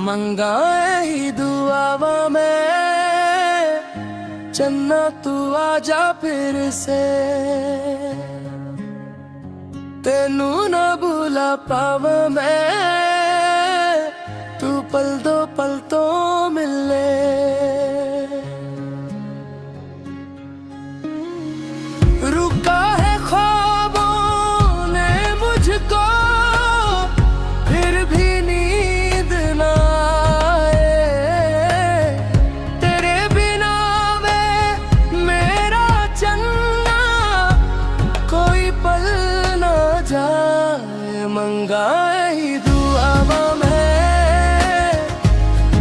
मंगाए ही दुआवा में चन्ना तू आजा फिर से तेनू ना भूला पावा मैं तू पल दो पल तो मिले रुका है ख्वाबों ने मुझको फिर भी नींद ना आए तेरे बिना वे मेरा चन्ना कोई पल ना जाए मंगाए ही दुआवा में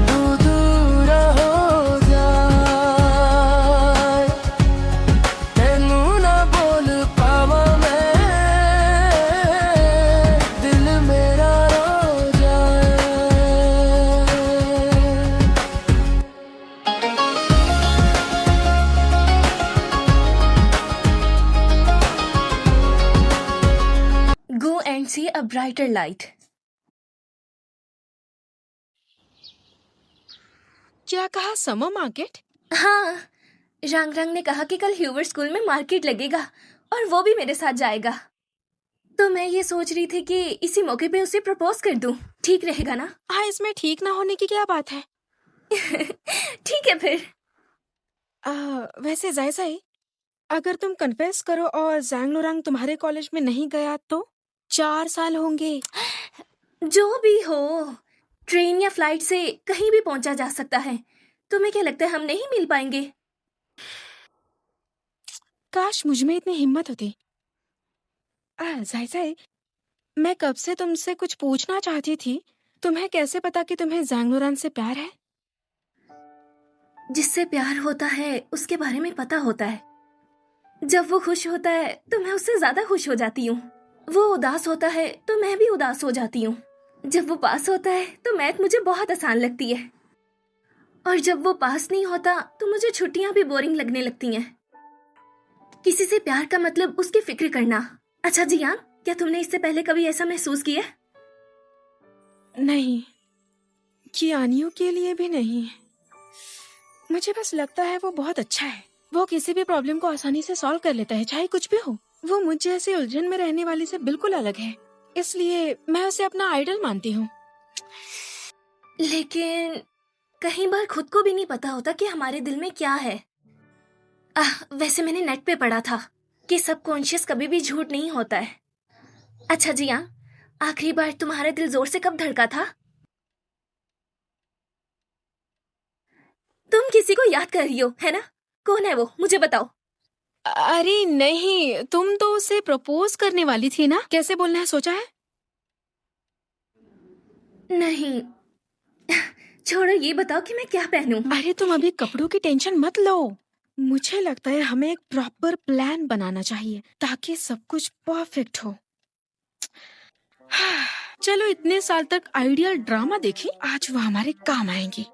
तू दूर हो जाए तेनू ना बोल पावा मैं दिल मेरा रो जाए Go and see a brighter light. क्या कहा? Summer market? हाँ, रंग रंग ने कहा कि कल ह्यूवर स्कूल में मार्केट लगेगा और वो भी मेरे साथ जाएगा। तो मैं ये सोच रही थी कि इसी मौके पे उसे प्रपोज कर दूं। ठीक रहेगा ना? हाँ, इसमें ठीक ना होने की क्या बात है? ठीक है फिर। वैसे जायजा ही, अगर तुम कन्फेस करो और जैंग लोरांग तुम्हारे कॉलेज में नहीं गया तो 4 साल होंगे। जो भी हो, ट्रेन या फ्लाइट से कहीं भी पहुंचा जा सकता है। तुम्हें क्या लगता है हम नहीं मिल पाएंगे? काश मुझ में इतनी हिम्मत होती। जायजा ही, मैं कब से तुमसे कुछ पूछना चाहती थी। तुम्हें कैसे पता कि तुम्हें जैंग लोरांग से प्यार है? जिससे प्यार होता है उसके बारे में पता होता है। जब वो खुश होता है तो मैं उससे ज्यादा खुश हो जाती हूँ। वो उदास होता है तो मैं भी उदास हो जाती हूँ। जब वो पास होता है तो मैथ मुझे बहुत आसान लगती है और जब वो पास नहीं होता तो मुझे छुट्टियां भी बोरिंग लगने लगती हैं। किसी से प्यार का मतलब उसकी फिक्र करना। अच्छा जियान, क्या तुमने इससे पहले कभी ऐसा महसूस किया? नहीं, कियानियों के लिए भी नहीं। मुझे बस लगता है वो बहुत अच्छा है। वो किसी भी प्रॉब्लम को आसानी से सॉल्व कर लेता है, चाहे कुछ भी हो। वो मुझ जैसी उलझन में रहने वाली से बिल्कुल अलग है, इसलिए मैं उसे अपना आइडल मानती हूँ। लेकिन कई बार खुद को भी नहीं पता होता कि हमारे दिल में क्या है। वैसे मैंने नेट पे पढ़ा था कि सबकॉन्शियस कभी भी झूठ नहीं होता है। अच्छा जियान, आखिरी बार तुम्हारा दिल जोर से कब धड़का था? तुम किसी को याद कर रही हो, है ना? कौन है वो, मुझे बताओ। अरे नहीं, तुम तो उसे प्रपोज करने वाली थी ना। कैसे बोलना है सोचा है? नहीं, छोड़ो, ये बताओ कि मैं क्या पहनूं। अरे तुम अभी कपड़ों की टेंशन मत लो। मुझे लगता है हमें एक प्रॉपर प्लान बनाना चाहिए ताकि सब कुछ परफेक्ट हो। चलो, इतने साल तक आइडियल ड्रामा देखी, आज वो हमारे काम आएंगी।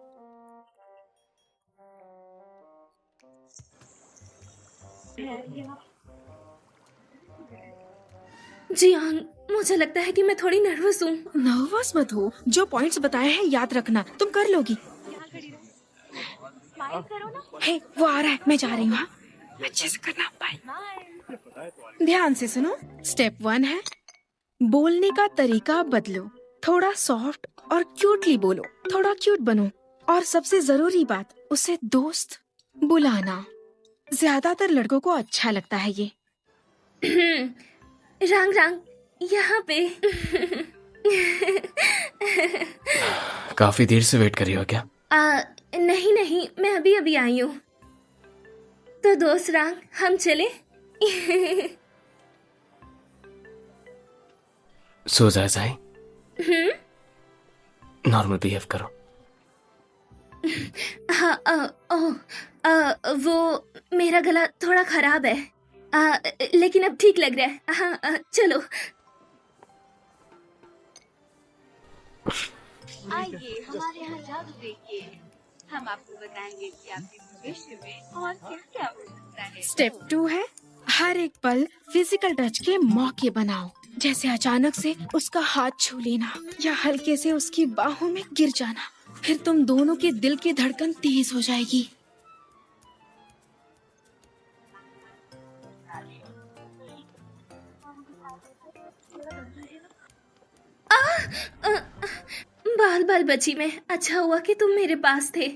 जियान, मुझे लगता है कि मैं थोड़ी नर्वस हूँ। नर्वस मत हो, जो पॉइंट्स बताए हैं याद रखना, तुम कर लोगी। हे, वो आ रहा है, मैं जा रही हूँ। हाँ? अच्छे से करना। बाय। ध्यान से सुनो। स्टेप 1 है बोलने का तरीका बदलो। थोड़ा सॉफ्ट और क्यूटली बोलो, थोड़ा क्यूट बनो। और सबसे जरूरी बात, उसे दोस्त बुलाना। ज्यादातर लड़कों को अच्छा लगता है ये। रंग रंग, यहाँ पे। काफी देर से वेट कर रही हो क्या? नहीं, मैं अभी अभी आई हूँ। तो दोस्त रंग, हम चले? सो जाए नॉर्मल बिहेव करो। हाँ, वो मेरा गला थोड़ा खराब है, लेकिन अब ठीक लग रहा है। हाँ, चलो। आइए हमारे यहाँ जादू देखिए। हम आपको बताएंगे कि आपके भविष्य में और क्या क्या हो सकता है। स्टेप 2 है हर एक पल फिजिकल टच के मौके बनाओ। जैसे अचानक से उसका हाथ छू लेना या हल्के से उसकी बाहों में गिर जाना। फिर तुम दोनों के दिल की धड़कन तेज हो जाएगी। बाल बाल बची मैं, अच्छा हुआ कि तुम मेरे पास थे।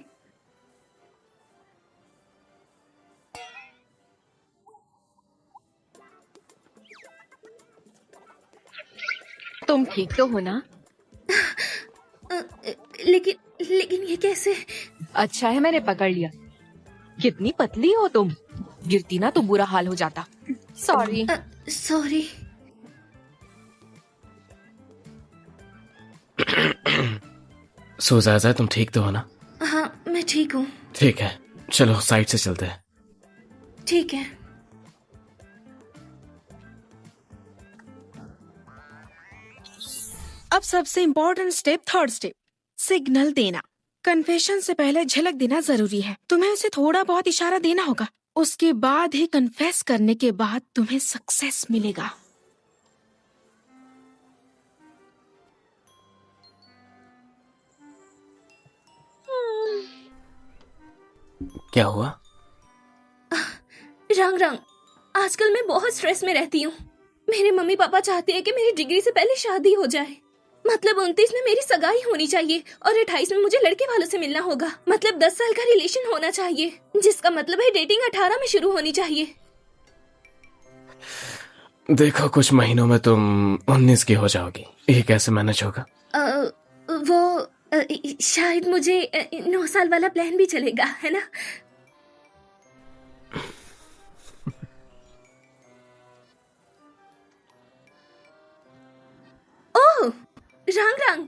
तुम ठीक तो हो ना? लेकिन लेकिन ये कैसे? अच्छा है मैंने पकड़ लिया। कितनी पतली हो तुम, गिरती ना तो बुरा हाल हो जाता। सॉरी। सॉरी। सुजाता, तुम ठीक तो हो ना? हाँ, मैं ठीक हूँ। ठीक है, चलो साइड से चलते हैं। ठीक है। अब सबसे important step, third step, signal देना। कन्फेशन से पहले झलक देना जरूरी है। तुम्हें उसे थोड़ा बहुत इशारा देना होगा। उसके बाद ही कन्फेस करने के बाद तुम्हें सक्सेस मिलेगा। क्या हुआ? रंग रंग, आजकल मैं बहुत स्ट्रेस में रहती हूँ। मेरे मम्मी पापा चाहते हैं कि मेरी डिग्री से पहले शादी हो जाए। मतलब 29 में मेरी सगाई होनी चाहिए और 28 में मुझे लड़के वालों से मिलना होगा। मतलब 10 साल का रिलेशन होना चाहिए, जिसका मतलब है डेटिंग 18 में शुरू होनी चाहिए। देखो, कुछ महीनों में तुम 19 की हो जाओगी। ये कैसे मैनेज होगा? शायद मुझे 9 साल वाला प्लान भी चलेगा, है ना? ओह रंग रंग,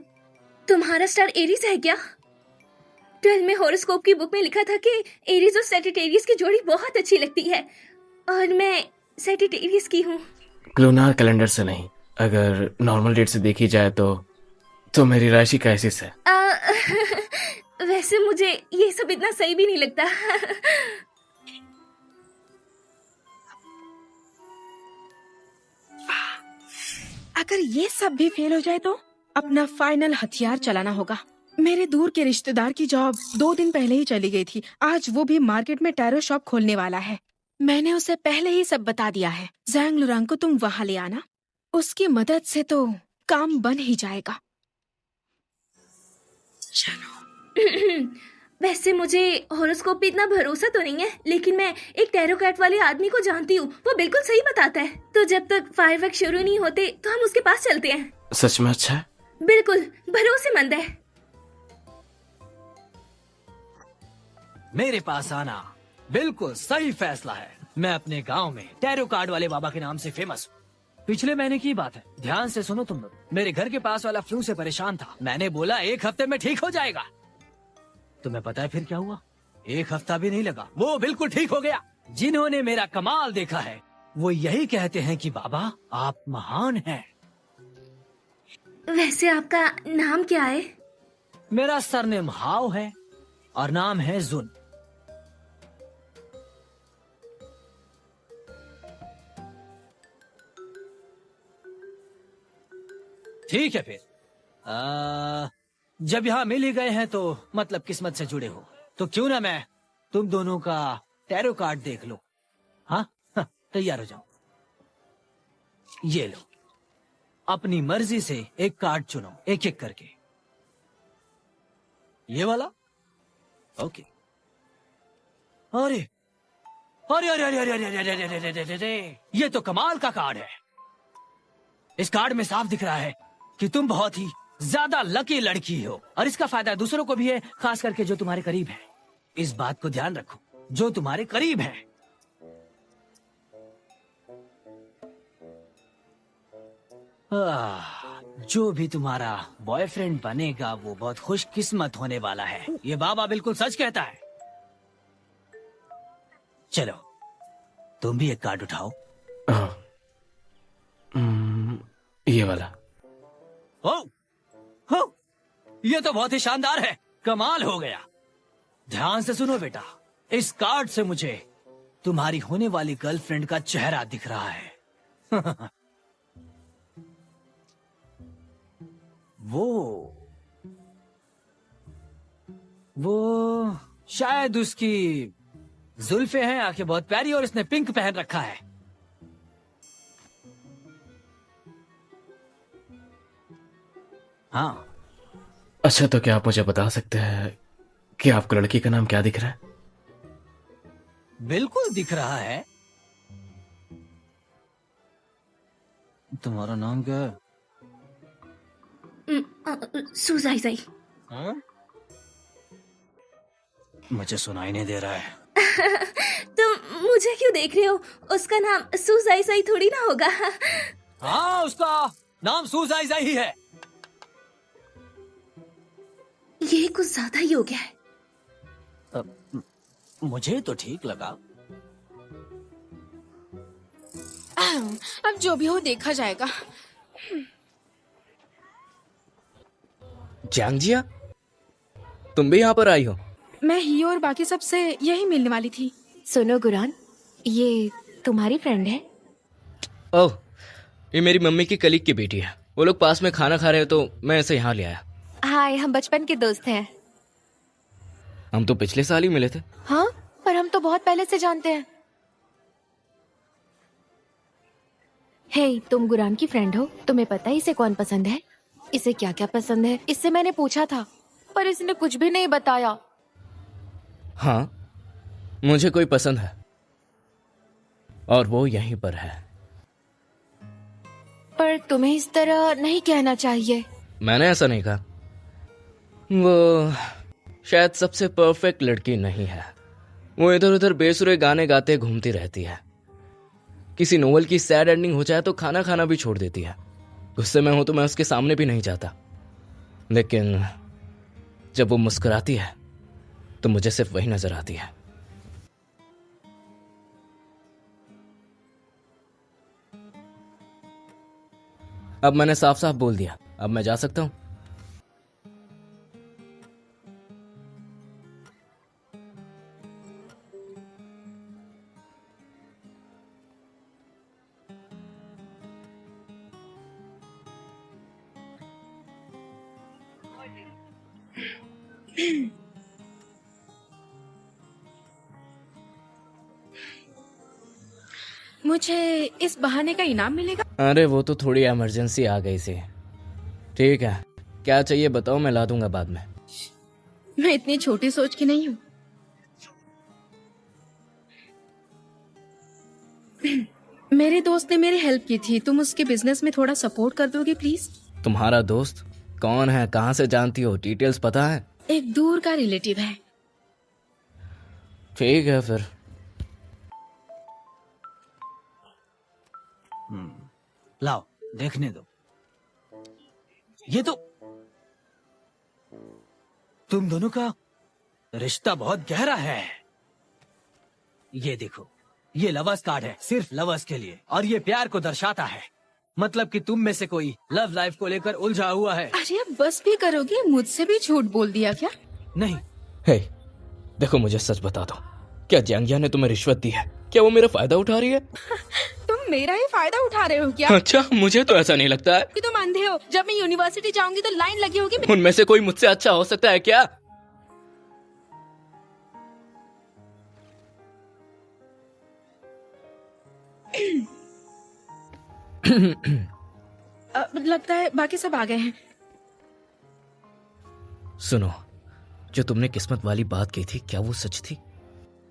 तुम्हारा स्टार एरीज है क्या? 12 में हॉरोस्कोप की बुक में लिखा था कि एरीज और सैजिटेरियस की जोड़ी बहुत अच्छी लगती है, और मैं सैजिटेरियस की हूँ। लूनार कैलेंडर से नहीं, अगर नॉर्मल डेट से देखी जाए तो मेरी राशि कैसी है? वैसे मुझे ये सब इतना सही भी नहीं लगता। अगर ये सब भी फेल हो जाए तो अपना फाइनल हथियार चलाना होगा। मेरे दूर के रिश्तेदार की जॉब 2 दिन पहले ही चली गई थी। आज वो भी मार्केट में टैरो शॉप खोलने वाला है। मैंने उसे पहले ही सब बता दिया है। जैंग लुरांग को तुम वहाँ ले आना, उसकी मदद से तो काम बन ही जाएगा। चलो। वैसे मुझे हॉरोस्कोप पे इतना भरोसा तो नहीं है, लेकिन मैं एक टैरो कैट वाले आदमी को जानती हूँ। वो बिल्कुल सही बताता है। तो जब तक फायरवर्क शुरू नहीं होते तो हम उसके पास चलते हैं। सच में अच्छा है? बिल्कुल भरोसेमंद है। मेरे पास आना बिल्कुल सही फैसला है। मैं अपने गांव में टैरो कार्ड वाले बाबा के नाम से फेमस हूँ। पिछले महीने की बात है, ध्यान से सुनो तुम लोग। मेरे घर के पास वाला फ्लू से परेशान था। मैंने बोला 1 हफ्ते में ठीक हो जाएगा। तुम्हें पता है फिर क्या हुआ? 1 हफ्ता भी नहीं लगा, वो बिल्कुल ठीक हो गया। जिन्होंने मेरा कमाल देखा है वो यही कहते हैं कि बाबा आप महान हैं। वैसे आपका नाम क्या है? मेरा सरनेम हाव है और नाम है जुन। ठीक है फिर, जब यहाँ मिल ही गए हैं तो मतलब किस्मत से जुड़े हो, तो क्यों ना मैं तुम दोनों का टैरो कार्ड देख लो। हाँ, तैयार हो जाओ। ये लो, अपनी मर्जी से एक कार्ड चुनो, एक एक करके। ये वाला? ओके। अरे अरे अरे अरे अरे अरे अरे अरे अरे अरे अरे अरे, ये तो कमाल का कार्ड है। इस कार्ड में साफ दिख रहा है कि तुम बहुत ही ज्यादा लकी लड़की हो, और इसका फायदा दूसरों को भी है, खास करके जो तुम्हारे करीब है। इस बात को ध्यान रखो, जो तुम्हारे करीब है। जो भी तुम्हारा बॉयफ्रेंड बनेगा वो बहुत खुशकिस्मत होने वाला है। ये बाबा बिल्कुल सच कहता है। चलो तुम भी एक कार्ड उठाओ। ये वाला। हो, ये तो बहुत ही शानदार है, कमाल हो गया। ध्यान से सुनो बेटा, इस कार्ड से मुझे तुम्हारी होने वाली गर्लफ्रेंड का चेहरा दिख रहा है। वो शायद उसकी जुल्फे हैं, आंखें बहुत प्यारी, और इसने पिंक पहन रखा है। हाँ। अच्छा, तो क्या आप मुझे बता सकते हैं कि आपको लड़की का नाम क्या दिख रहा है? बिल्कुल दिख रहा है। तुम्हारा नाम क्या है? सुजाई। हाँ? मुझे सुनाई नहीं दे रहा है। तुम मुझे क्यों देख रहे हो? उसका नाम सुजाई थोड़ी ना होगा। हाँ, उसका नाम सुजाई ही है। ये कुछ ज्यादा ही हो गया है। मुझे तो ठीक लगा। अब जो भी हो देखा जाएगा। जांगजिया, तुम भी यहाँ पर आई हो? मैं ही और बाकी सबसे यही मिलने वाली थी। सुनो गुरान, ये तुम्हारी फ्रेंड है? ओह, ये मेरी मम्मी की कलीग की बेटी है। वो लोग पास में खाना खा रहे हैं तो मैं इसे यहाँ ले आया। हाय, हम बचपन के दोस्त हैं। हम तो पिछले साल ही मिले थे। हाँ, पर हम तो बहुत पहले से जानते हैं। हे, तुम गुरान की फ्रेंड हो, तुम्हें पता है इसे कौन पसंद है, इसे क्या क्या पसंद है? इससे मैंने पूछा था, पर इसने कुछ भी नहीं बताया। हाँ, मुझे कोई पसंद है और वो यहीं पर है। पर तुम्हें इस तरह नहीं कहना चाहिए। मैंने ऐसा नहीं कहा। वो शायद सबसे परफेक्ट लड़की नहीं है। वो इधर उधर बेसुरे गाने गाते घूमती रहती है। किसी नोवेल की सैड एंडिंग हो जाए तो खाना खाना भी छोड़ देती है। गुस्से में हूं तो मैं उसके सामने भी नहीं जाता, लेकिन जब वो मुस्कुराती है तो मुझे सिर्फ वही नजर आती है। अब मैंने साफ साफ बोल दिया, अब मैं जा सकता हूं। मुझे इस बहाने का इनाम मिलेगा? अरे वो तो थोड़ी इमरजेंसी आ गई थी। ठीक है, क्या चाहिए बताओ, मैं ला दूंगा बाद में। मैं इतनी छोटी सोच की नहीं हूँ। मेरे दोस्त ने मेरी हेल्प की थी, तुम उसके बिजनेस में थोड़ा सपोर्ट कर दोगे प्लीज? तुम्हारा दोस्त कौन है, कहाँ से जानती हो, डिटेल्स पता है? एक दूर का रिलेटिव है। ठीक है फिर। लाओ देखने दो। ये तो तुम दोनों का रिश्ता बहुत गहरा है। ये देखो, ये लवर्स कार्ड है, सिर्फ लवर्स के लिए, और ये प्यार को दर्शाता है। मतलब कि तुम में से कोई लव लाइफ को लेकर उलझा हुआ है। अरे अब बस भी करोगे, मुझसे भी झूठ बोल दिया क्या? नहीं। हे, देखो मुझे सच बता दो, क्या जांगिया ने तुम्हें रिश्वत दी है? क्या वो मेरा फायदा उठा रही है? तुम मेरा ही फायदा उठा रहे हो क्या? अच्छा, मुझे तो ऐसा नहीं लगता है। कि तुम अंधे हो। जब मैं यूनिवर्सिटी जाऊंगी तो लाइन लगी होगी। उनमें से कोई मुझसे अच्छा हो सकता है क्या? लगता है बाकी सब आ गए हैं। सुनो, जो तुमने किस्मत वाली बात की थी, क्या वो सच थी?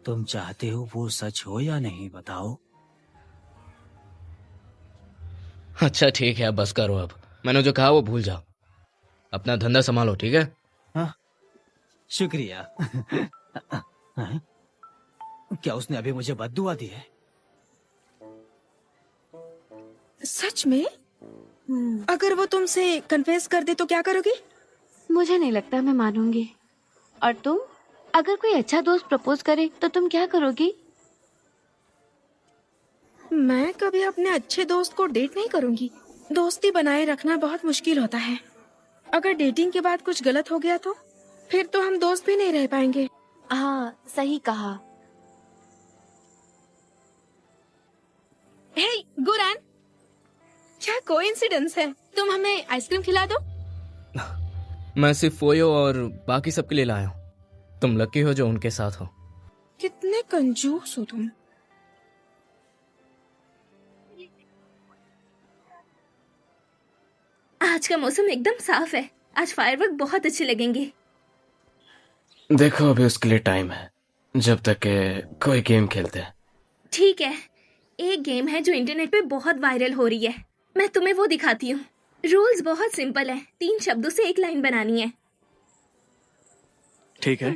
तुम चाहते हो वो सच हो या नहीं, बताओ। अच्छा ठीक है, बस करो अब। मैंने जो कहा वो भूल जाओ। अपना धंधा संभालो, ठीक है? हाँ, शुक्रिया। क्या उसने अभी मुझे बद्दुआ दी है? सच में? अगर वो तुमसे कन्फेस कर दे तो क्या करोगी? मुझे नहीं लगता मैं मानूंगी। और तुम? अगर कोई अच्छा दोस्त प्रपोज करे तो तुम क्या करोगी? मैं कभी अपने अच्छे दोस्त को डेट नहीं करूंगी। दोस्ती बनाए रखना बहुत मुश्किल होता है। अगर डेटिंग के बाद कुछ गलत हो गया तो फिर तो हम दोस्त भी नहीं रह पाएंगे। हाँ, सही कहा। हे गुरान, क्या कोइंसिडेंस है। तुम हमें आइसक्रीम खिला दो। मैं सिर्फ फोयो और बाकी सबके लिए लाया हूँ। तुम लकी हो जो उनके साथ हो। कितने कंजूस हो तुम। आज का मौसम एकदम साफ है। आज फायरवर्क बहुत अच्छे लगेंगे। देखो अभी उसके लिए टाइम है, जब तक के कोई गेम खेलते हैं। ठीक है, एक गेम है जो इंटरनेट पे बहुत वायरल हो रही है। मैं तुम्हें वो दिखाती हूँ। रूल्स बहुत सिंपल है। 3 शब्दों से एक लाइन बनानी है। ठीक है।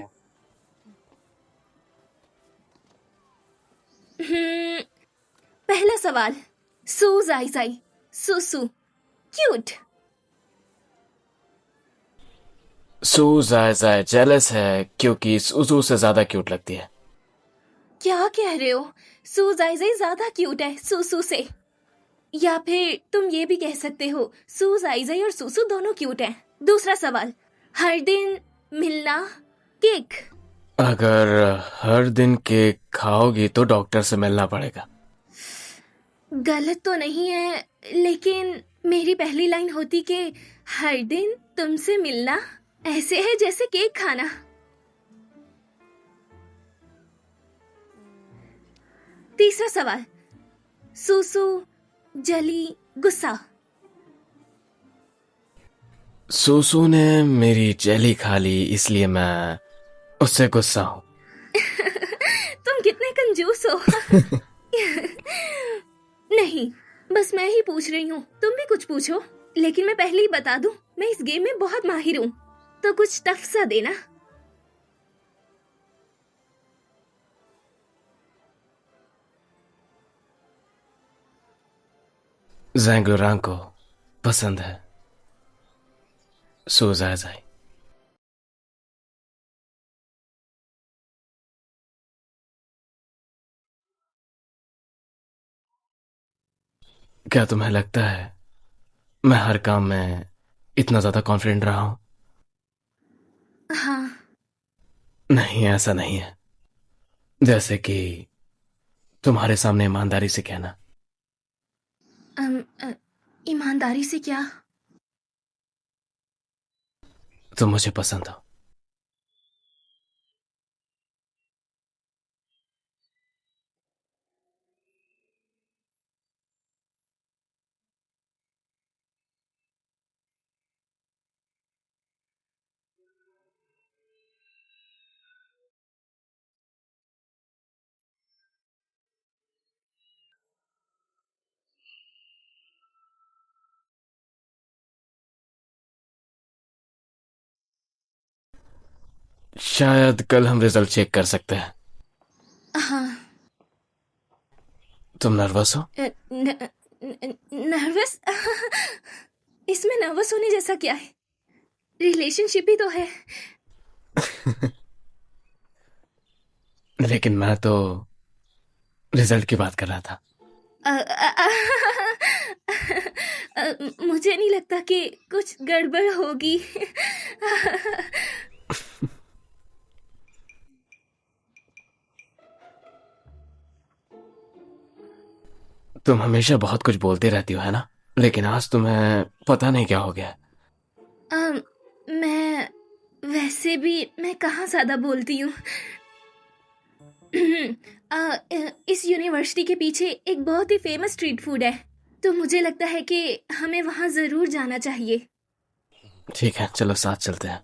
पहला सवाल, सू जाई जाई, सुसु, क्यूट। सू जाए जाए जेलस है क्योंकि सुजू से ज्यादा क्यूट लगती है। क्या कह रहे हो? सू जाई जाई ज्यादा क्यूट है सुसु से। या फिर तुम ये भी कह सकते हो सू जाई जाई और सुसु दोनों क्यूट हैं। दूसरा सवाल, हर दिन मिलना, केक। अगर हर दिन केक खाओगी तो डॉक्टर से मिलना पड़ेगा। गलत तो नहीं है, लेकिन मेरी पहली लाइन होती कि हर दिन तुमसे मिलना ऐसे है जैसे केक खाना। तीसरा सवाल, सुसु, जली, गुस्सा। सुसु ने मेरी जेली खा ली इसलिए मैं उससे गुस्सा हूँ। तुम कितने कंजूस हो। नहीं, बस मैं ही पूछ रही हूँ, तुम भी कुछ पूछो। लेकिन मैं पहले ही बता दूं, मैं इस गेम में बहुत माहिर हूँ, तो कुछ टफ सा देना। जैंगलोरांग को पसंद है सू जाए जाए। क्या तुम्हें लगता है मैं हर काम में इतना ज्यादा कॉन्फिडेंट रहा हूं? हाँ। नहीं, ऐसा नहीं है। जैसे कि तुम्हारे सामने ईमानदारी से कहना। ईमानदारी से क्या? तुम मुझे पसंद हो। शायद कल हम रिजल्ट चेक कर सकते हैं। हाँ। तुम नर्वस हो? नर्वस? इसमें नर्वस होने जैसा क्या है? रिलेशनशिप ही तो है। लेकिन मैं तो रिजल्ट की बात कर रहा था। मुझे नहीं लगता कि कुछ गड़बड़ होगी। तुम हमेशा बहुत कुछ बोलती रहती हो, है ना? लेकिन आज तुम्हें पता नहीं क्या हो गया। मैं वैसे भी मैं कहाँ ज्यादा बोलती हूँ। इस यूनिवर्सिटी के पीछे एक बहुत ही फेमस स्ट्रीट फूड है, तो मुझे लगता है कि हमें वहां जरूर जाना चाहिए। ठीक है, चलो साथ चलते हैं।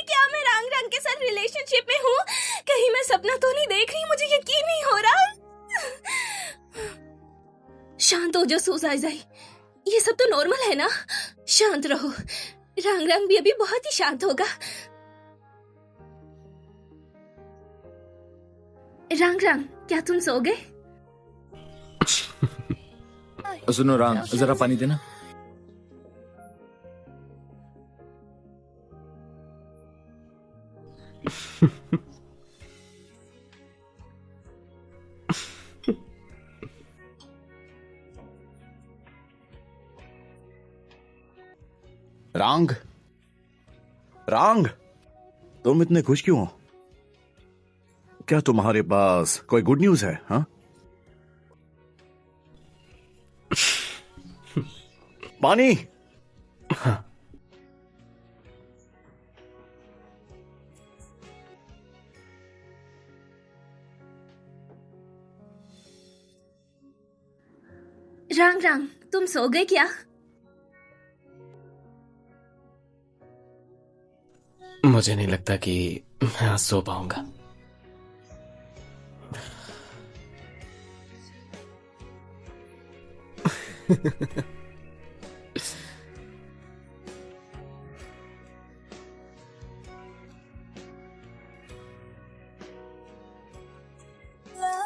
क्या मैं रंग रंग के साथ रिलेशनशिप में हूँ? कहीं मैं सपना तो नहीं देख रही? मुझे यकीन नहीं हो रहा। शांत हो जाओ सुजाई, ये सब तो नॉर्मल है ना। शांत रहो। रंग रंग भी अभी बहुत ही शांत होगा। रंग रंग, क्या तुम सो गए? सुनो राम, जरा पानी देना। रांग, रांग, तुम इतने खुश क्यों हो? क्या तुम्हारे पास कोई गुड न्यूज है? हाँ, पानी। हाँ। रांग रांग, तुम सो गए क्या? मुझे नहीं लगता कि मैं आज सो पाऊंगा।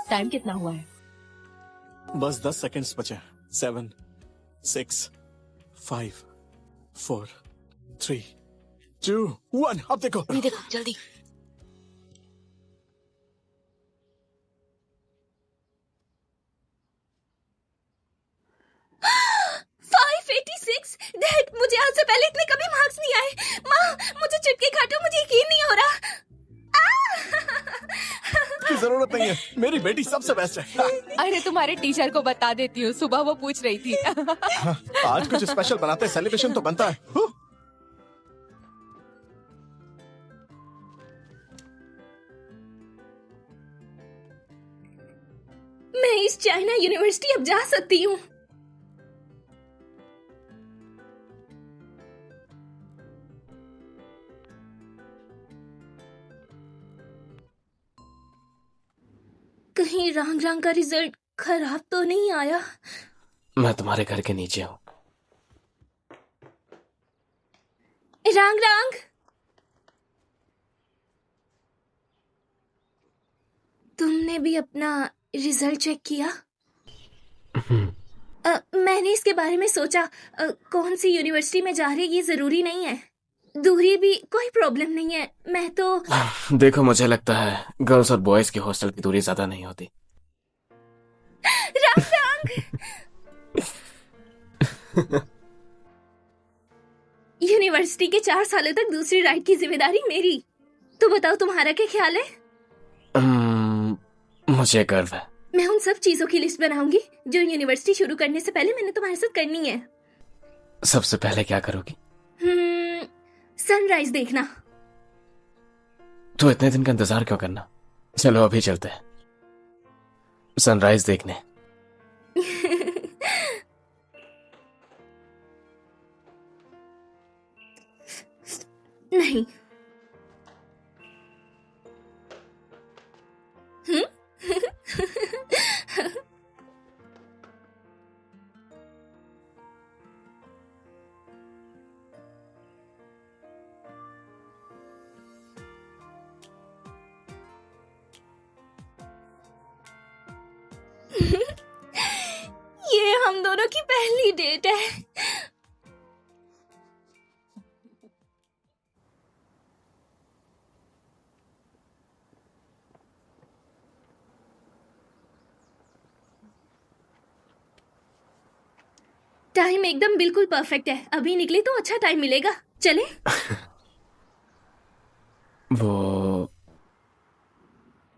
टाइम कितना हुआ है? बस 10 सेकंड्स बचे। 7, 6, 5, 4, 3, 2, 1। अब देखो। नहीं देखो, जल्दी। डैड, मुझे आज से पहले इतने कभी मार्क्स नहीं आए। माँ, मुझे चुटकी काटो, मुझे यकीन नहीं हो रहा। की जरूरत नहीं है, मेरी बेटी सबसे बेस्ट है। अरे तुम्हारे टीचर को बता देती हूँ, सुबह वो पूछ रही थी। आज कुछ स्पेशल बनाते हैं, सेलिब्रेशन तो बनता है। मैं इस चाइना यूनिवर्सिटी अब जा सकती हूँ। कहीं रांग रांग का रिजल्ट खराब तो नहीं आया? मैं तुम्हारे घर के नीचे हूँ। रांग रांग, तुमने भी अपना रिजल्ट चेक किया? मैंने इसके बारे में सोचा। कौन सी यूनिवर्सिटी में जा रही है ये जरूरी नहीं है, दूरी भी कोई प्रॉब्लम नहीं है। मैं तो देखो, मुझे लगता है गर्ल्स और बॉयज की हॉस्टल की दूरी ज्यादा नहीं होती। रांग रांग, यूनिवर्सिटी के 4 सालों तक दूसरी राइड की जिम्मेदारी मेरी। तो बताओ, तुम्हारा क्या ख्याल है? मुझे गर्व है। मैं उन सब चीजों की लिस्ट बनाऊंगी जो यूनिवर्सिटी शुरू करने से पहले मैंने तुम्हारे साथ करनी है। सबसे पहले क्या करोगी? सनराइज देखना। तो इतने दिन का इंतजार क्यों करना? चलो अभी चलते हैं सनराइज देखने। नहीं। ये हम दोनों की पहली डेट है। टाइम एकदम बिल्कुल परफेक्ट है। अभी निकले तो अच्छा टाइम मिलेगा। चले? वो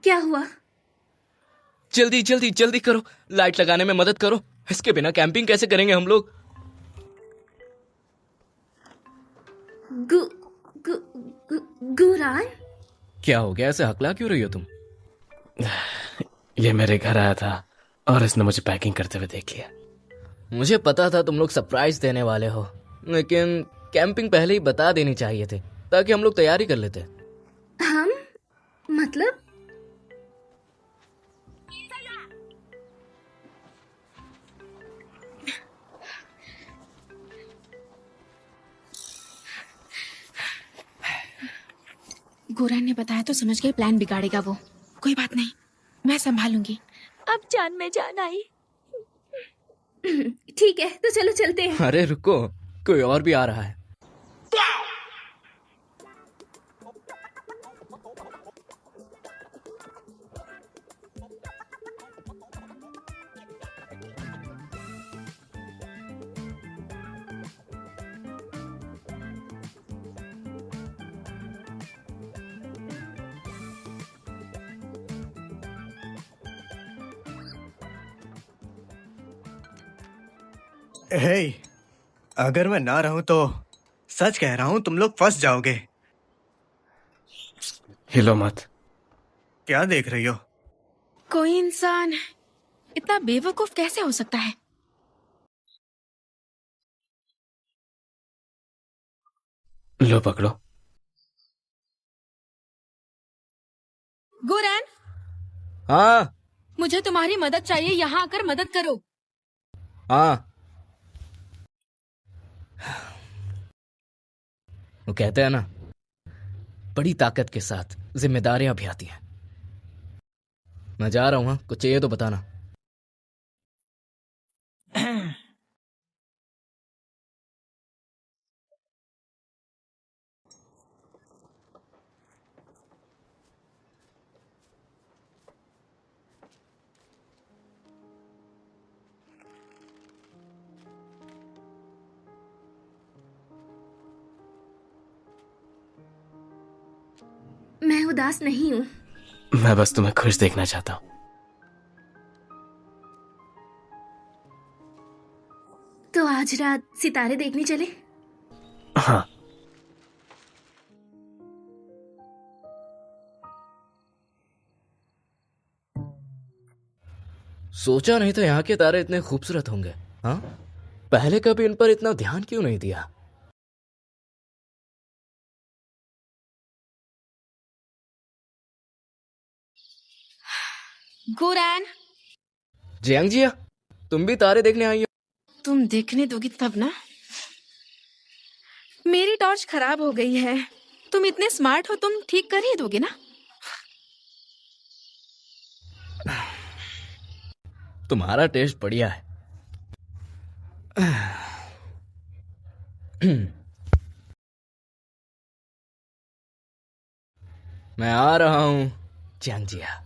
क्या हुआ? जल्दी जल्दी जल्दी करो, लाइट लगाने में मदद करो। इसके बिना कैंपिंग कैसे करेंगे हम लोग? गुरान, क्या हो गया, ऐसे हकला क्यों रही हो तुम? ये मेरे घर आया था और इसने मुझे पैकिंग करते हुए देख लिया। मुझे पता था तुम लोग सरप्राइज देने वाले हो, लेकिन कैंपिंग पहले ही बता देनी चाहिए थे ताकि हम लोग तैयारी कर लेते। हम मतलब? गोरान ने बताया तो समझ गए प्लान बिगाड़ेगा वो। कोई बात नहीं, मैं संभालूंगी। अब जान में जान आई। ठीक है, तो चलो चलते हैं। अरे रुको, कोई और भी आ रहा है। हे, अगर मैं ना रहूं तो सच कह रहा हूं, तुम लोग फंस जाओगे। हिलो मत। क्या देख रही हो? कोई इंसान इतना बेवकूफ कैसे हो सकता है? लो पकड़ो। गुरैन, हाँ मुझे तुम्हारी मदद चाहिए, यहाँ आकर मदद करो। हाँ, वो कहते हैं ना, बड़ी ताकत के साथ जिम्मेदारियां भी आती हैं। मैं जा रहा हूँ, हाँ? कुछ चाहिए तो बताना। मैं उदास नहीं हूँ। मैं बस तुम्हें खुश देखना चाहता हूँ। तो आज रात सितारे देखने चले? हाँ। सोचा नहीं था यहाँ के तारे इतने खूबसूरत होंगे। हाँ, पहले कभी इन पर इतना ध्यान क्यों नहीं दिया? गुरैन, जियांग जिया, तुम भी तारे देखने आई हो? तुम देखने दोगी तब ना। मेरी टॉर्च खराब हो गई है। तुम इतने स्मार्ट हो, तुम ठीक कर ही दोगे ना? तुम्हारा टेस्ट बढ़िया है। मैं आ रहा हूं जियांग जिया।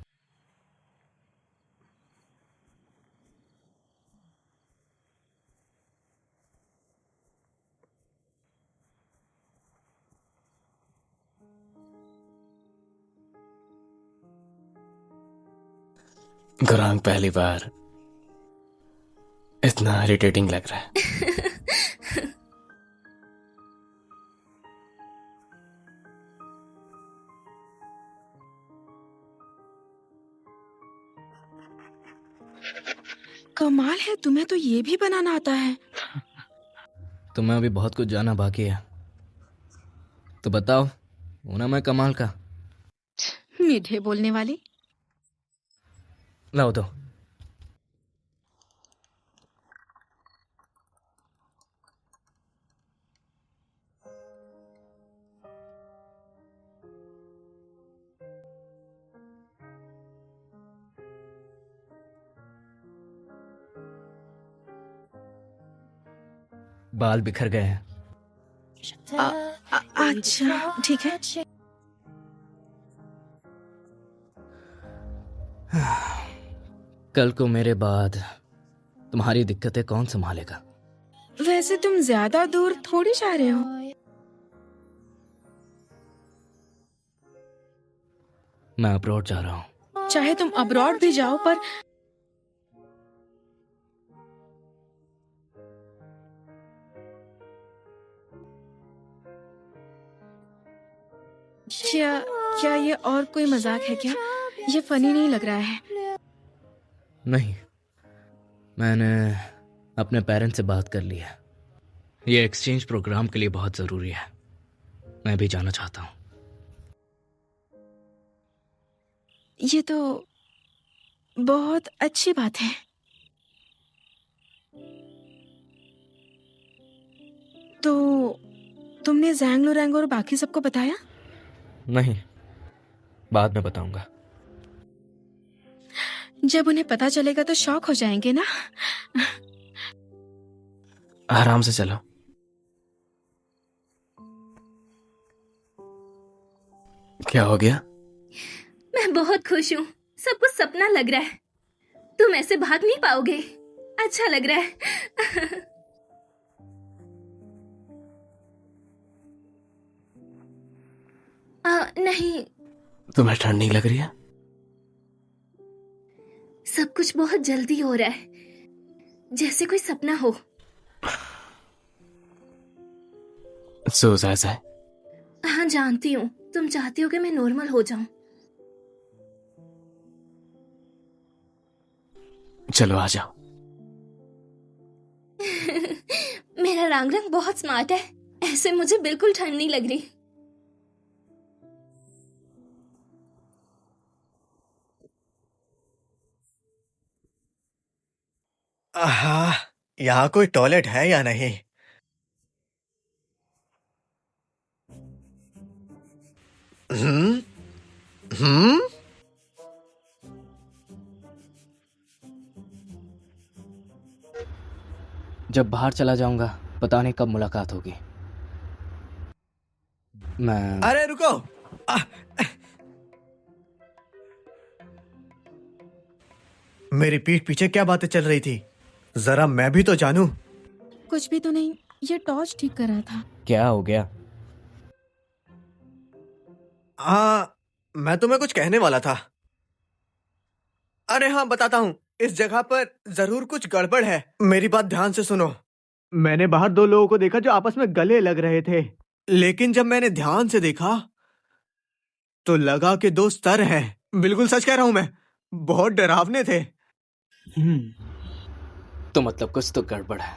गुरांग, पहली बार इतना इरिटेटिंग लग रहा है। कमाल है, तुम्हें तो ये भी बनाना आता है। तुम्हें अभी बहुत कुछ जानना बाकी है, तो बताओ, होना मैं कमाल का। मीठे बोलने वाली। लाओ दो। बाल बिखर गए हैं। अच्छा, ठीक है। कल को मेरे बाद तुम्हारी दिक्कतें कौन संभालेगा? वैसे तुम ज्यादा दूर थोड़ी जा रहे हो। मैं अब्रॉड जा रहा हूँ। चाहे तुम अब्रॉड भी जाओ, पर क्या क्या ये और कोई मजाक है क्या? ये फनी नहीं लग रहा है। नहीं, मैंने अपने पेरेंट्स से बात कर ली है। ये एक्सचेंज प्रोग्राम के लिए बहुत जरूरी है। मैं भी जाना चाहता हूँ। ये तो बहुत अच्छी बात है। तो तुमने ज़ैंग लुरैंग और बाकी सबको बताया? नहीं, बाद में बताऊंगा। जब उन्हें पता चलेगा तो शॉक हो जाएंगे ना। आराम से चलो। क्या हो गया? मैं बहुत खुश हूँ। सब कुछ सपना लग रहा है। तुम ऐसे भाग नहीं पाओगे। अच्छा लग रहा है। नहीं, तुम्हें ठंड नहीं लग रही है? सब कुछ बहुत जल्दी हो रहा है, जैसे कोई सपना हो। सो ऐसा है। हाँ जानती हूँ, तुम चाहती हो कि मैं नॉर्मल हो जाऊं। चलो आ जाओ। मेरा रंग बहुत स्मार्ट है, ऐसे मुझे बिल्कुल ठंड नहीं लग रही। हाँ, यहाँ कोई टॉयलेट है या नहीं? हम्म हम्म जब बाहर चला जाऊंगा पता नहीं कब मुलाकात होगी। मैं अरे रुको। आ, मेरी पीठ पीछे क्या बातें चल रही थी, जरा मैं भी तो जानूं। कुछ भी तो नहीं, ये टॉर्च ठीक कर रहा था। क्या हो गया? हाँ, मैं तुम्हें कुछ कहने वाला था। अरे हाँ, बताता हूँ। इस जगह पर जरूर कुछ गड़बड़ है। मेरी बात ध्यान से सुनो। मैंने बाहर दो लोगों को देखा जो आपस में गले लग रहे थे, लेकिन जब मैंने ध्यान से देखा तो लगा कि दो स्तर हैं। बिल्कुल सच कह रहा हूं मैं, बहुत डरावने थे। तो मतलब कुछ तो गड़बड़ है,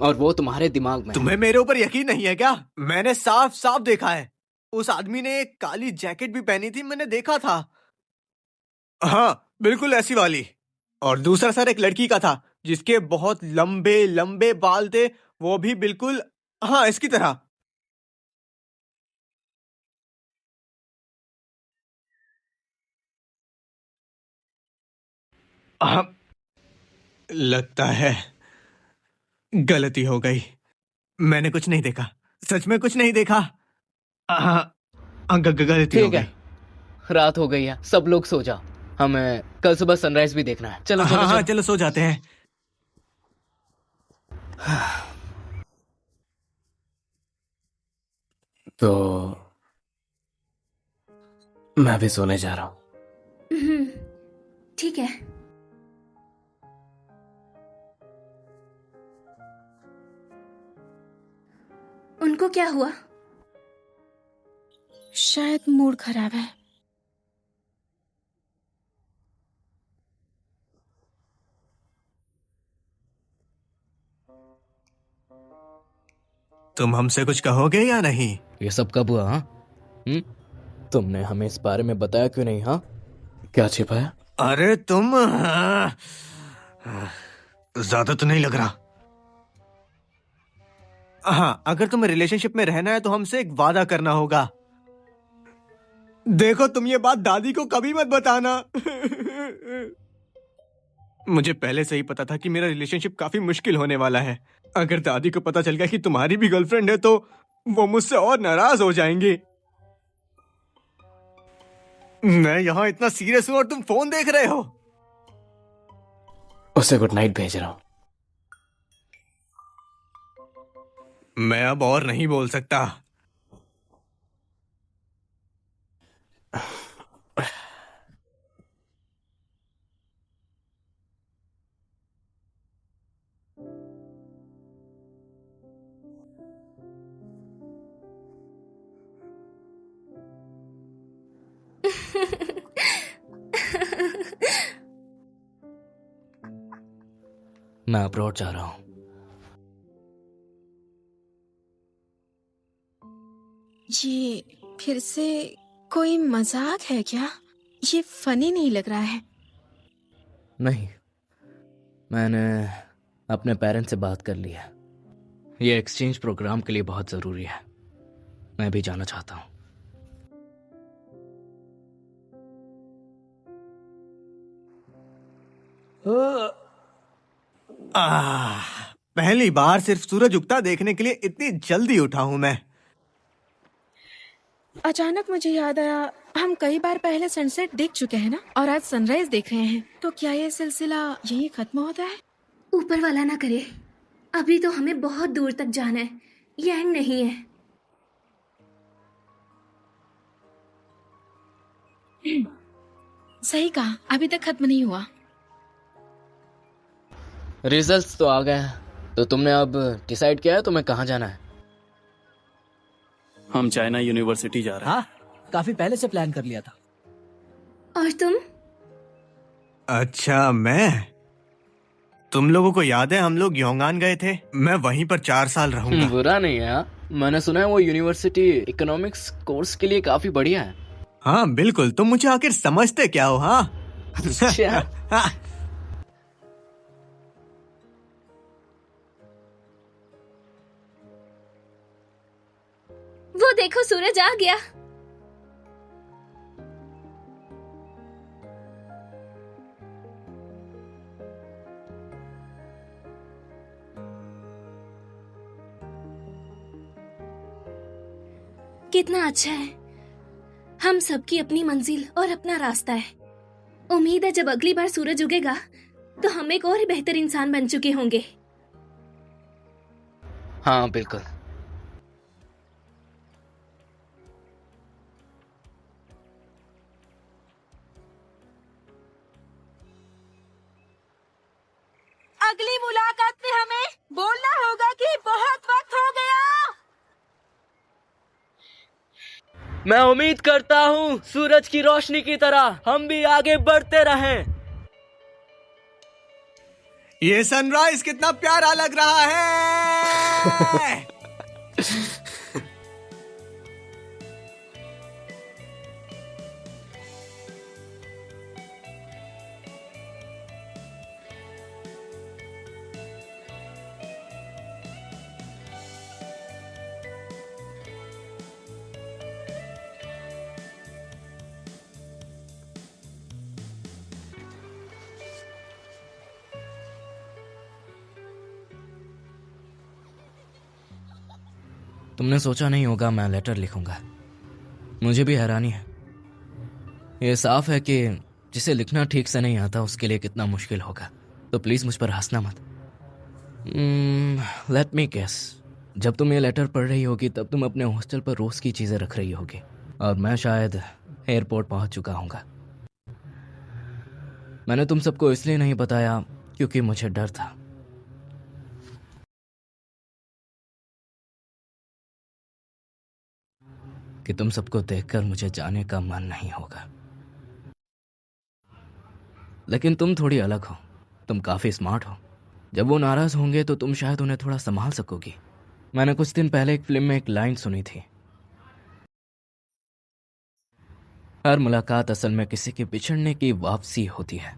और वो तुम्हारे दिमाग में है। तुम्हें मेरे ऊपर यकीन नहीं है क्या? मैंने साफ साफ देखा है। उस आदमी ने एक काली जैकेट भी पहनी थी, मैंने देखा था। हाँ, बिल्कुल ऐसी वाली। और दूसरा सर एक लड़की का था जिसके बहुत लंबे लंबे बाल थे, वो भी बिल्कुल हाँ इसकी तरह। हाँ, लगता है गलती हो गई। मैंने कुछ नहीं देखा, सच में कुछ नहीं देखा। हाँ, गलती हो ठीक गई। है, रात हो गई है, सब लोग सो जाओ। हमें कल सुबह सनराइज भी देखना है। चलो चलो हाँ हाँ, चलो। चलो सो जाते हैं। तो मैं भी सोने जा रहा हूँ। ठीक है। उनको क्या हुआ? शायद मूड खराब है। तुम हमसे कुछ कहोगे या नहीं? ये सब कब हुआ? हाँ, तुमने हमें इस बारे में बताया क्यों नहीं? हाँ, क्या छिपाया? अरे तुम ज्यादा तो नहीं लग रहा। हाँ, अगर तुम्हें रिलेशनशिप में रहना है तो हमसे एक वादा करना होगा। देखो, तुम ये बात दादी को कभी मत बताना। मुझे पहले से ही पता था कि मेरा रिलेशनशिप काफी मुश्किल होने वाला है। अगर दादी को पता चल गया कि तुम्हारी भी गर्लफ्रेंड है तो वो मुझसे और नाराज हो जाएंगी। मैं यहाँ इतना सीरियस हूँ और तुम फोन देख रहे हो। उसे गुड नाइट भेज रहा हूँ। मैं अब और नहीं बोल सकता। मैं अब्रॉड जा रहा हूँ। ये फिर से कोई मजाक है क्या? ये फनी नहीं लग रहा है। नहीं, मैंने अपने पेरेंट्स से बात कर ली है। ये एक्सचेंज प्रोग्राम के लिए बहुत जरूरी है। मैं भी जाना चाहता हूँ। पहली बार सिर्फ सूरज उगता देखने के लिए इतनी जल्दी उठा हूं मैं। अचानक मुझे याद आया, हम कई बार पहले सनसेट देख चुके हैं ना, और आज सनराइज देख रहे हैं। तो क्या ये सिलसिला यही खत्म होता है? ऊपर वाला ना करे, अभी तो हमें बहुत दूर तक जाना है, ये एंड नहीं है। सही कहा, अभी तक खत्म नहीं हुआ। रिजल्ट्स तो आ गए हैं, तो तुमने अब डिसाइड किया है तुम्हें कहाँ जाना है? हम चाइना यूनिवर्सिटी जा रहे हैं। हाँ, काफी पहले से प्लान कर लिया था। और तुम? अच्छा, तुम लोगों को याद है हम लोग योंगान गए थे? मैं वहीं पर 4 साल रहूंगा। बुरा नहीं है। हाँ? मैंने सुना है वो यूनिवर्सिटी इकोनॉमिक्स कोर्स के लिए काफी बढ़िया है। हाँ बिल्कुल, तुम मुझे आखिर समझते क्या हो? हाँ अच्छा। वो देखो, सूरज आ गया। कितना अच्छा है, हम सबकी अपनी मंजिल और अपना रास्ता है। उम्मीद है जब अगली बार सूरज उगेगा तो हम एक और बेहतर इंसान बन चुके होंगे। हाँ बिल्कुल। अगली मुलाकात में हमें बोलना होगा कि बहुत वक्त हो गया। मैं उम्मीद करता हूँ सूरज की रोशनी की तरह हम भी आगे बढ़ते रहें। ये सनराइज कितना प्यारा लग रहा है। तुमने सोचा नहीं होगा मैं लेटर लिखूंगा। मुझे भी हैरानी है। ये साफ है कि जिसे लिखना ठीक से नहीं आता उसके लिए कितना मुश्किल होगा। तो प्लीज मुझ पर हंसना मत। लेट मी गेस, जब तुम ये लेटर पढ़ रही होगी तब तुम अपने हॉस्टल पर रोज की चीजें रख रही होगी और मैं शायद एयरपोर्ट पहुंच चुका हूंगा। मैंने तुम सबको इसलिए नहीं बताया क्योंकि मुझे डर था। कि तुम सबको देखकर मुझे जाने का मन नहीं होगा। लेकिन तुम थोड़ी अलग हो, तुम काफी स्मार्ट हो। जब वो नाराज होंगे तो तुम शायद उन्हें थोड़ा संभाल सकोगी। मैंने कुछ दिन पहले एक फिल्म में एक लाइन सुनी थी, हर मुलाकात असल में किसी के बिछड़ने की वापसी होती है।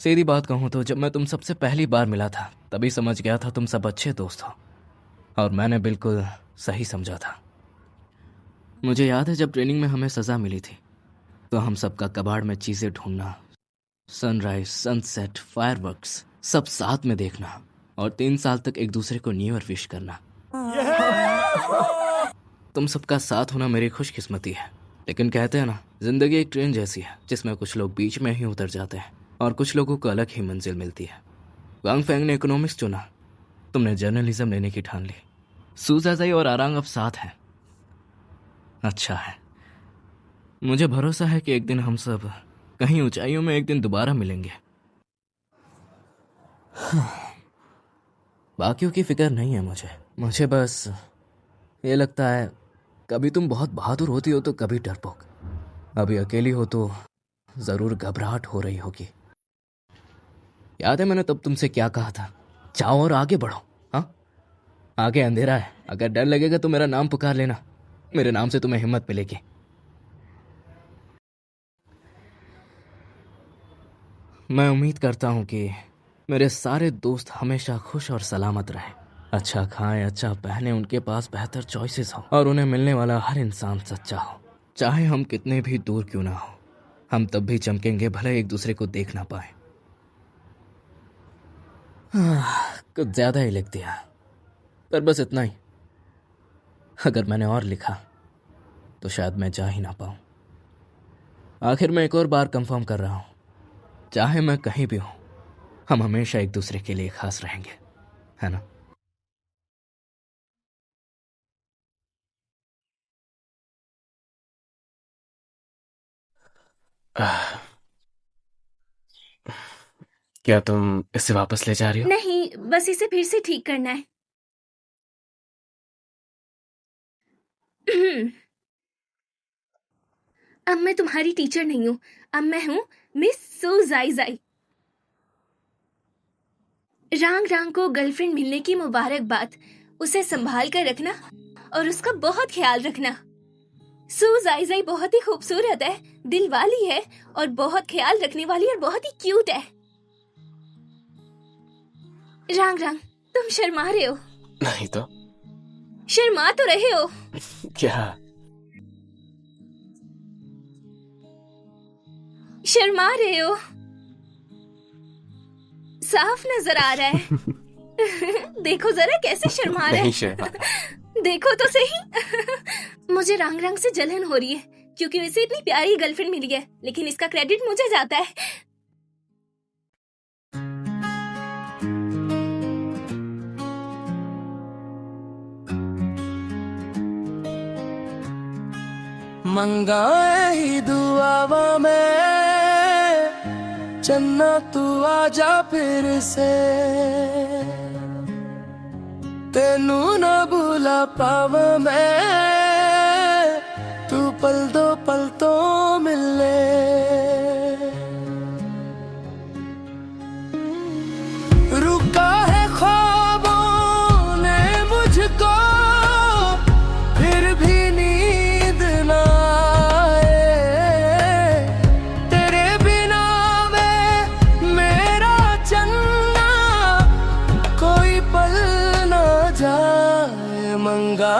सीधी बात कहूं तो जब मैं तुम सबसे पहली बार मिला था तभी समझ गया था तुम सब अच्छे दोस्त हो, और मैंने बिल्कुल सही समझा था। मुझे याद है जब ट्रेनिंग में हमें सजा मिली थी तो हम सबका कबाड़ में चीजें ढूंढना, सनराइज, सनसेट, फायरवर्क्स सब साथ में देखना और 3 साल तक एक दूसरे को न्यू ईयर विश करना। तुम सबका साथ होना मेरी खुशकिस्मती है। लेकिन कहते हैं ना, जिंदगी एक ट्रेन जैसी है जिसमें कुछ लोग बीच में ही उतर जाते हैं और कुछ लोगों को अलग ही मंजिल मिलती है। वांग फेंग ने इकोनॉमिक्स चुना, तुमने जर्नलिज्म लेने की ठान ली। सूजाजाई और आरांग अब साथ हैं। अच्छा है, मुझे भरोसा है कि एक दिन हम सब कहीं ऊंचाइयों में एक दिन दोबारा मिलेंगे। बाकियों की फिक्र नहीं है मुझे बस ये लगता है कभी तुम बहुत बहादुर होती हो तो कभी डरपोक। अभी अकेली हो तो जरूर घबराहट हो रही होगी। याद है मैंने तब तुमसे क्या कहा था? जाओ और आगे बढ़ो। हाँ, आगे अंधेरा है, अगर डर लगेगा तो मेरा नाम पुकार लेना, मेरे नाम से तुम्हें हिम्मत मिलेगी। मैं उम्मीद करता हूं कि मेरे सारे दोस्त हमेशा खुश और सलामत रहें, अच्छा खाएं, अच्छा पहने, उनके पास बेहतर चॉइसेस हो और उन्हें मिलने वाला हर इंसान सच्चा हो। चाहे हम कितने भी दूर क्यों ना हो, हम तब भी चमकेंगे भले एक दूसरे को देख ना पाए। कुछ ज्यादा ही लिख दिया, पर बस इतना ही। अगर मैंने और लिखा तो शायद मैं जा ही ना पाऊं। आखिर मैं एक और बार कंफर्म कर रहा हूं, चाहे मैं कहीं भी हूं, हम हमेशा एक दूसरे के लिए खास रहेंगे, है ना? क्या तुम इसे वापस ले जा रही हो? नहीं, बस इसे फिर से ठीक करना है। अब मैं तुम्हारी टीचर नहीं हूँ, अब मैं हूँ मिस सू जाई जाई। रांग रांग को गर्लफ्रेंड मिलने की मुबारकबाद। उसे संभाल कर रखना और उसका बहुत ख्याल रखना। सू जाई जाई बहुत ही खूबसूरत है, दिल वाली है और बहुत ख्याल रखने वाली और बहुत ही क्यूट है। रांग रांग, तुम शर्मा रहे हो। नहीं तो? शर्मा तो रहे हो। क्या? शर्मा रहे हो, साफ नजर आ रहा है। देखो जरा कैसे शर्मा रहा नहीं है। शर्मा। देखो तो सही। मुझे रंग रंग से जलन हो रही है क्योंकि उसे इतनी प्यारी गर्लफ्रेंड मिली है, लेकिन इसका क्रेडिट मुझे जाता है। मंगाए ही दुआवा में चन्ना तू आजा फिर से, तेनू ना भूला पावा मैं, तू पल दो पल तो मिले। रुका है ख्वाबों ने मुझको, फिर भी नींद ना आए, तेरे बिना वे मेरा चन्ना कोई पल ना जाए। मंगा